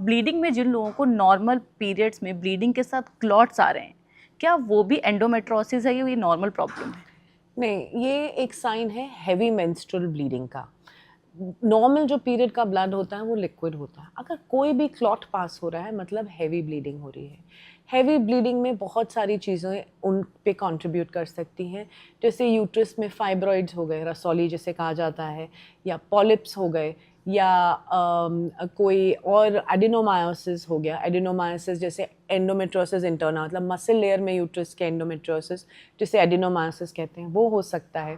Bleeding में जिन लोगों को नॉर्मल पीरियड्स में ब्लीडिंग के साथ क्लॉट्स आ रहे हैं, क्या वो भी एंडोमेट्रोसिस है या ये नॉर्मल प्रॉब्लम है? नहीं, ये एक साइन है हैवी मेंस्ट्रुअल ब्लीडिंग का। नॉर्मल जो पीरियड का ब्लड होता है वो लिक्विड होता है। अगर कोई भी क्लॉट पास हो रहा है मतलब हैवी ब्लीडिंग हो रही है। हैवी ब्लीडिंग में बहुत सारी चीज़ें उन पे कंट्रीब्यूट कर सकती हैं, जैसे यूट्रस में फाइब्रॉइड्स हो गए, रसौली जिसे कहा जाता है, या पॉलिप्स हो गए, या कोई और एडिनोमायोसिस हो गया। एडिनोमायोसिस जैसे एंडोमेट्रोसिस इंटरना, मतलब मसल लेयर में यूट्रस के एंडोमेट्रोसिस जिसे एडिनोमायोसिस कहते हैं, वो हो सकता है।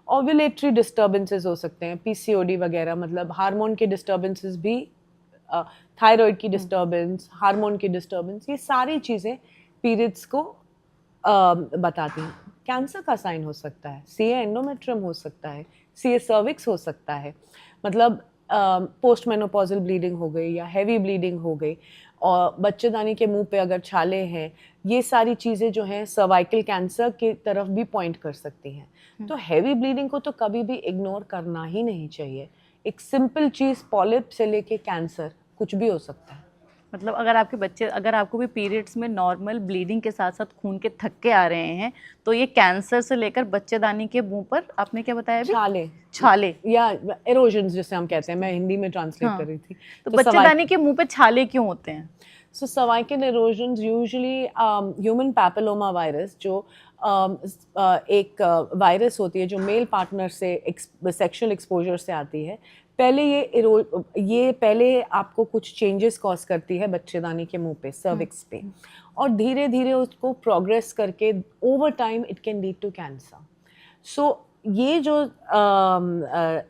ओव्यूलेटरी डिस्टर्बेंसेस हो सकते हैं, पीसीओडी वगैरह, मतलब हार्मोन के डिस्टर्बेंसेस भी, थायराइड की डिस्टर्बेंस, हार्मोन की डिस्टर्बेंस, ये सारी चीज़ें पीरियड्स को बताती हैं। कैंसर का साइन हो सकता है, सीए एंडोमेट्रियम हो सकता है, सीए सर्विक्स हो सकता है, मतलब पोस्ट मेनोपॉजल ब्लीडिंग हो गई या हैवी ब्लीडिंग हो गई, और बच्चेदानी के मुंह पे अगर छाले हैं, ये सारी चीज़ें जो हैं सर्वाइकल कैंसर की तरफ भी पॉइंट कर सकती हैं। तो हैवी ब्लीडिंग को तो कभी भी इग्नोर करना ही नहीं चाहिए। एक सिंपल चीज़, पॉलिप से लेके कैंसर, कुछ भी हो सकता है। मतलब अगर आपको भी पीरियड्स में नॉर्मल ब्लीडिंग के साथ साथ खून के थक्के आ रहे हैं, तो ये कैंसर से लेकर बच्चेदानी के मुंह पर, आपने क्या बताया अभी? छाले, छाले या एरोजन्स जिसे हम कहते हैं, मैं हिंदी में ट्रांसलेट कर हाँ, रही थी। तो तो बच्चेदानी के मुंह पे छाले क्यों होते हैं? So cervical erosions usually human papilloma virus, जो एक वायरस होती है जो मेल पार्टनर से सेक्सुअल एक्सपोजर से आती है। पहले ये पहले आपको कुछ चेंजेस कॉज करती है बच्चेदानी के मुंह पे, सर्विक्स पे, और धीरे धीरे उसको प्रोग्रेस करके over time it can lead to cancer. So ये जो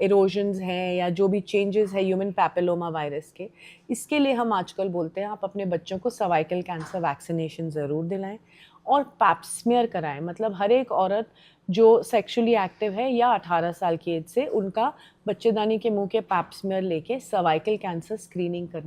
इरोजन्स हैं या जो भी चेंजेस है ह्यूमन पैपिलोमा वायरस के, इसके लिए हम आजकल बोलते हैं आप अपने बच्चों को सर्वाइकल कैंसर वैक्सीनेशन ज़रूर दिलाएं और पैप स्मीयर कराएं। मतलब हर एक औरत जो सेक्सुअली एक्टिव है या 18 साल की एज से, उनका बच्चेदानी के मुंह के पैप स्मीयर लेके सर्वाइकल कैंसर स्क्रीनिंग करना